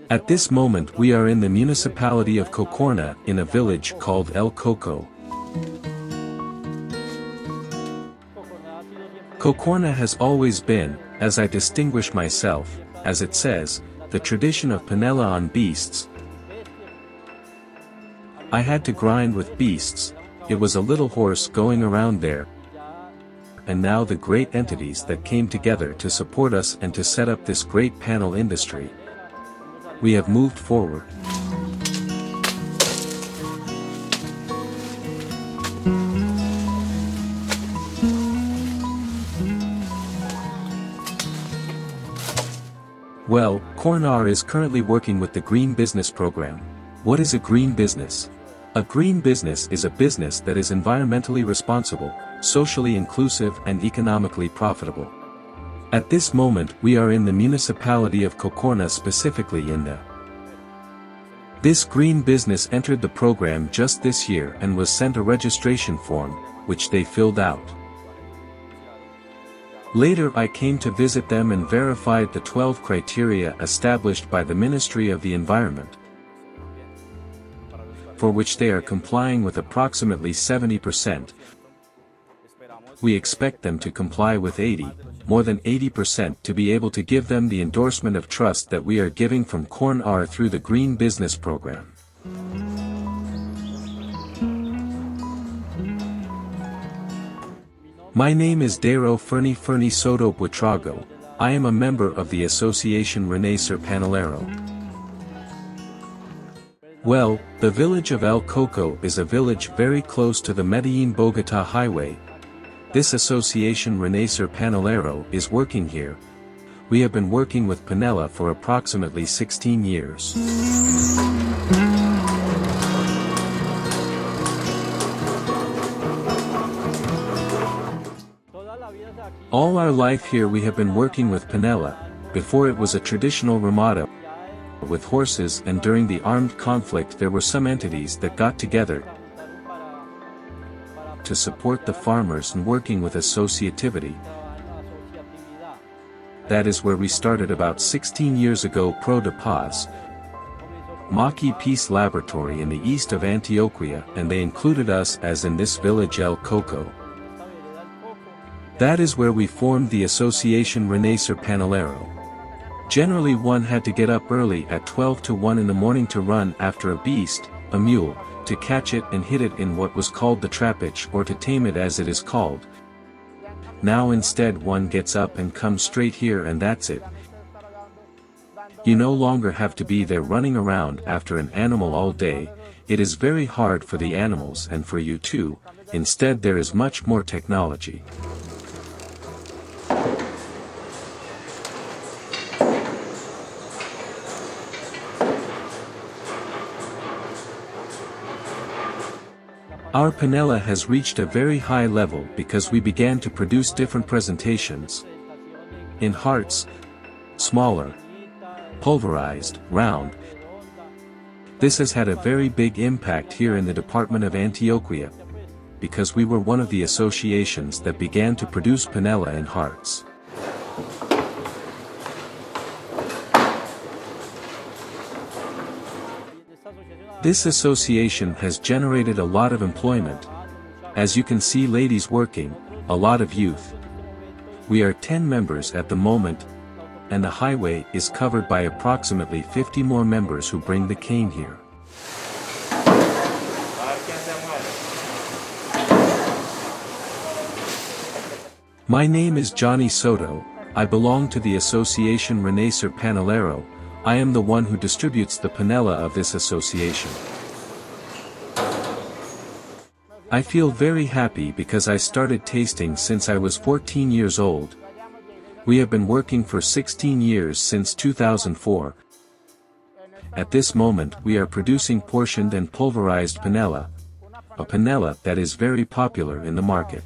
At this moment we are in the municipality of Cocorna in a village called El Coco. Cocorna has always been, as I distinguish myself, as it says, the tradition of panela on beasts. I had to grind with beasts, it was a little horse going around there. And now the great entities that came together to support us and to set up this great panel industry. We have moved forward. Well, Cocorna is currently working with the Green Business Program. What is a green business? A green business is a business that is environmentally responsible, socially inclusive and economically profitable. At this moment we are in the municipality of Cocorna, specifically in the. This green business entered the program just this year and was sent a registration form, which they filled out. Later I came to visit them and verified the 12 criteria established by the Ministry of the Environment, for which they are complying with approximately 70%. We expect them to comply with more than 80% to be able to give them the endorsement of trust that we are giving from Cocorna through the Green Business Program. My name is Dairo Ferni Soto Buitrago. I am a member of the Association Renacer Panelero. Well, the village of El Coco is a village very close to the Medellin-Bogota highway. This association Renacer Panelero is working here. We have been working with panela for approximately 16 years. All our life here we have been working with panela. Before it was a traditional ramada with horses, and during the armed conflict there were some entities that got together to support the farmers and working with associativity. That is where we started about 16 years ago. Pro de Paz, Maki Peace Laboratory in the east of Antioquia, and they included us as in this village El Coco. That is where we formed the Association Renacer Panelero. Generally one had to get up early at 12 to 1 in the morning to run after a beast, a mule, to catch it and hit it in what was called the trappage, or to tame it as it is called. Now instead one gets up and comes straight here and that's it. You no longer have to be there running around after an animal all day. It is very hard for the animals and for you too. Instead there is much more technology. Our panela has reached a very high level because we began to produce different presentations. In hearts, smaller, pulverized, round. This has had a very big impact here in the department of Antioquia, because we were one of the associations that began to produce panela in hearts. This association has generated a lot of employment. As you can see, ladies working, a lot of youth. We are 10 members at the moment, and the highway is covered by approximately 50 more members who bring the cane here. My name is Johnny Soto. I belong to the Association Renacer Panelero. I am the one who distributes the panela of this association. I feel very happy because I started tasting since I was 14 years old. We have been working for 16 years since 2004. At this moment we are producing portioned and pulverized panela, a panela that is very popular in the market.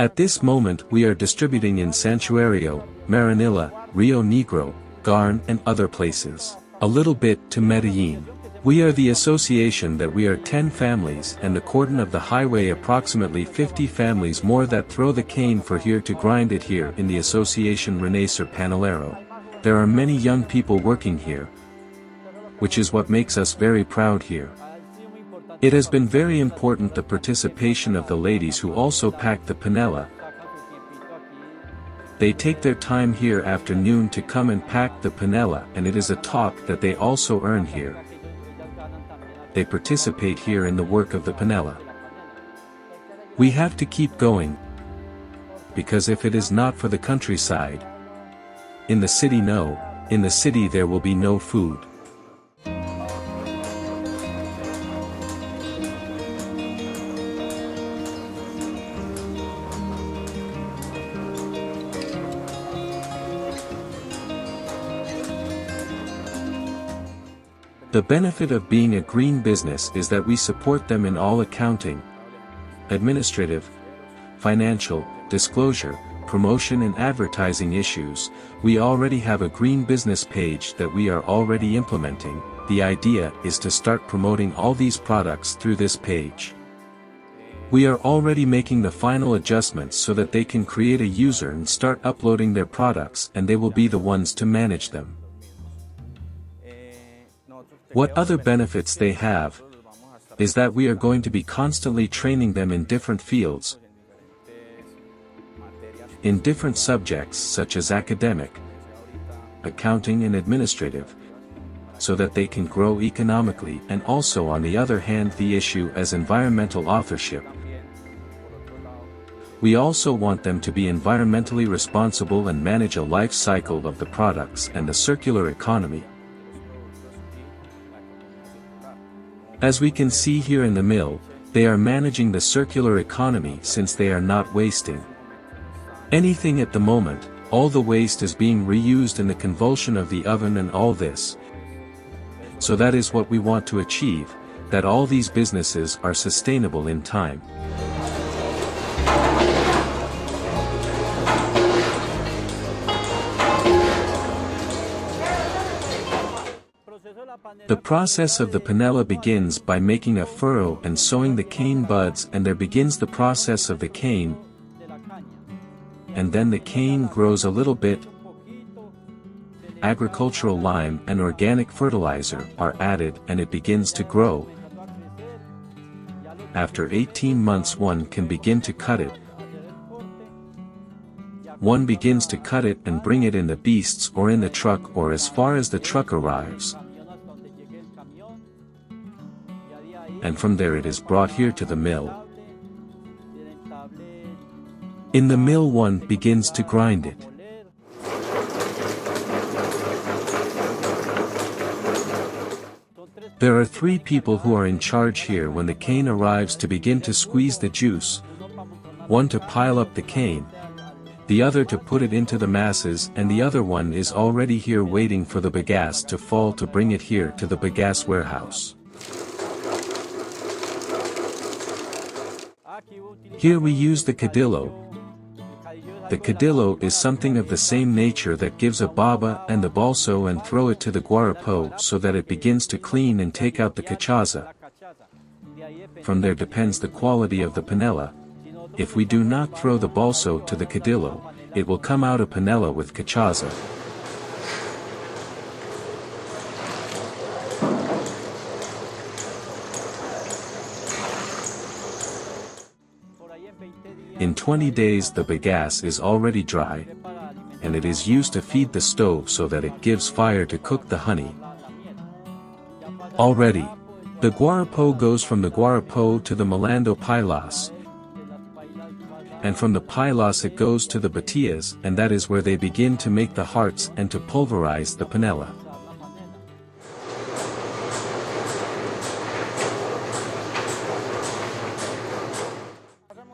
At this moment we are distributing in Santuario, Maranilla, Rio Negro, Garn and other places. A little bit to Medellin. We are the association that we are 10 families and the cordon of the highway approximately 50 families more that throw the cane for here to grind it here in the association Renacer Panelero. There are many young people working here, which is what makes us very proud here. It has been very important the participation of the ladies who also pack the panela. They take their time here after noon to come and pack the panela, and it is a talk that they also earn here. They participate here in the work of the panela. We have to keep going, because if it is not for the countryside, in the city in the city there will be no food. The benefit of being a green business is that we support them in all accounting, administrative, financial, disclosure, promotion and advertising issues. We already have a green business page that we are already implementing. The idea is to start promoting all these products through this page. We are already making the final adjustments so that they can create a user and start uploading their products, and they will be the ones to manage them. What other benefits they have is that we are going to be constantly training them in different fields, in different subjects such as academic, accounting and administrative, so that they can grow economically, and also on the other hand the issue as environmental authorship. We also want them to be environmentally responsible and manage a life cycle of the products and the circular economy. As we can see here in the mill, they are managing the circular economy since they are not wasting anything at the moment. All the waste is being reused in the convulsion of the oven and all this. So that is what we want to achieve, that all these businesses are sustainable in time. The process of the panela begins by making a furrow and sowing the cane buds, and there begins the process of the cane, and then the cane grows a little bit. Agricultural lime and organic fertilizer are added and it begins to grow. After 18 months one can begin to cut it. One begins to cut it and bring it in the beasts or in the truck or as far as the truck arrives. And from there it is brought here to the mill. In the mill one begins to grind it. There are 3 people who are in charge here when the cane arrives to begin to squeeze the juice. One to pile up the cane, the other to put it into the masses, and the other one is already here waiting for the bagasse to fall to bring it here to the bagasse warehouse. Here we use the cadillo. The cadillo is something of the same nature that gives a baba and the balso and throw it to the guarapo so that it begins to clean and take out the cachaza. From there depends the quality of the panela. If we do not throw the balso to the cadillo, it will come out a panela with cachaza. In 20 days the bagasse is already dry, and it is used to feed the stove so that it gives fire to cook the honey. Already, the guarapo goes from the guarapo to the melando pilas, and from the pilas it goes to the batillas, and that is where they begin to make the hearts and to pulverize the panela.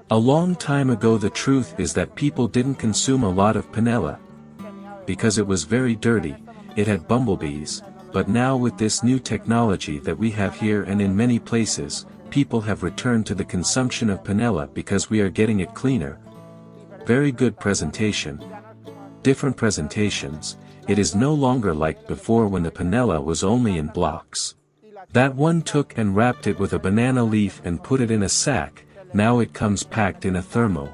A long time ago the truth is that people didn't consume a lot of panela, because it was very dirty, it had bumblebees, but now with this new technology that we have here and in many places, people have returned to the consumption of panela because we are getting it cleaner. Very good presentation. Different presentations. It is no longer like before when the panela was only in blocks. That one took and wrapped it with a banana leaf and put it in a sack. Now it comes packed in a thermo.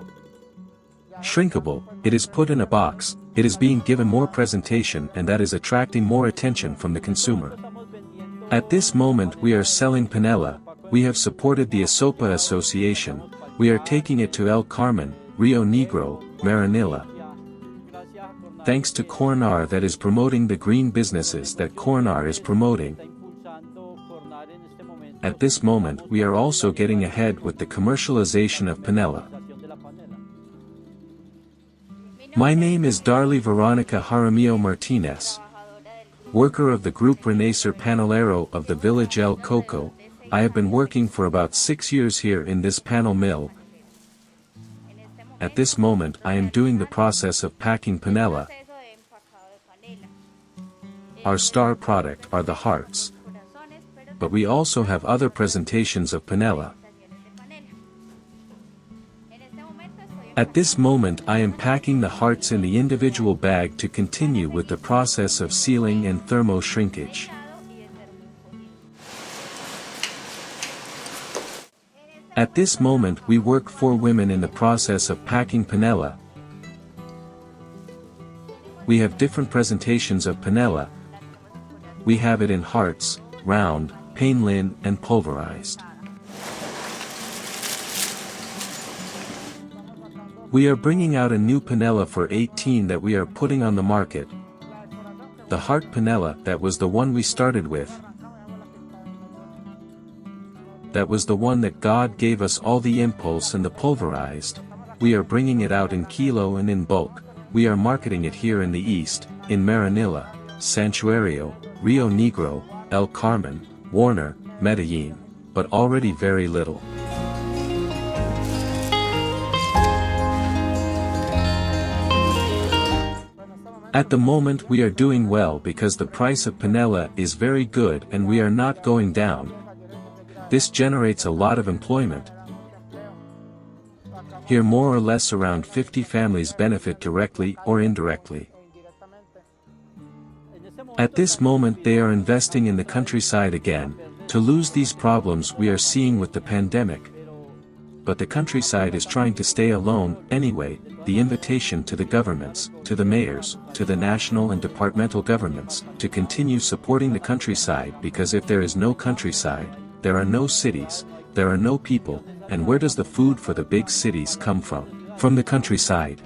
Shrinkable, it is put in a box, it is being given more presentation, and that is attracting more attention from the consumer. At this moment we are selling panela, we have supported the Asopa Association, we are taking it to El Carmen, Rio Negro, Maranilla. Thanks to Cocorna that is promoting the green businesses that Cocorna is promoting. At this moment we are also getting ahead with the commercialization of panela. My name is Darly Veronica Jaramillo Martinez, worker of the Group Renacer Panelero of the village El Coco. I have been working for about 6 years here in this panel mill. At this moment I am doing the process of packing panela. Our star product are the hearts. But we also have other presentations of panela. At this moment I am packing the hearts in the individual bag to continue with the process of sealing and thermo shrinkage. At this moment we work 4 women in the process of packing panela. We have different presentations of panela. We have it in hearts, round, panelin, and pulverized. We are bringing out a new panela for 18 that we are putting on the market. The heart panela, that was the one we started with. That was the one that God gave us all the impulse, and the pulverized. We are bringing it out in kilo and in bulk. We are marketing it here in the east, in Maranilla, Santuario, Rio Negro, El Carmen, Warner, Medellin, but already very little. At the moment we are doing well because the price of panela is very good and we are not going down. This generates a lot of employment. Here more or less around 50 families benefit directly or indirectly. At this moment they are investing in the countryside again, to lose these problems we are seeing with the pandemic. But the countryside is trying to stay alone anyway. The invitation to the governments, to the mayors, to the national and departmental governments, to continue supporting the countryside, because if there is no countryside, there are no cities, there are no people, and where does the food for the big cities come from? From the countryside.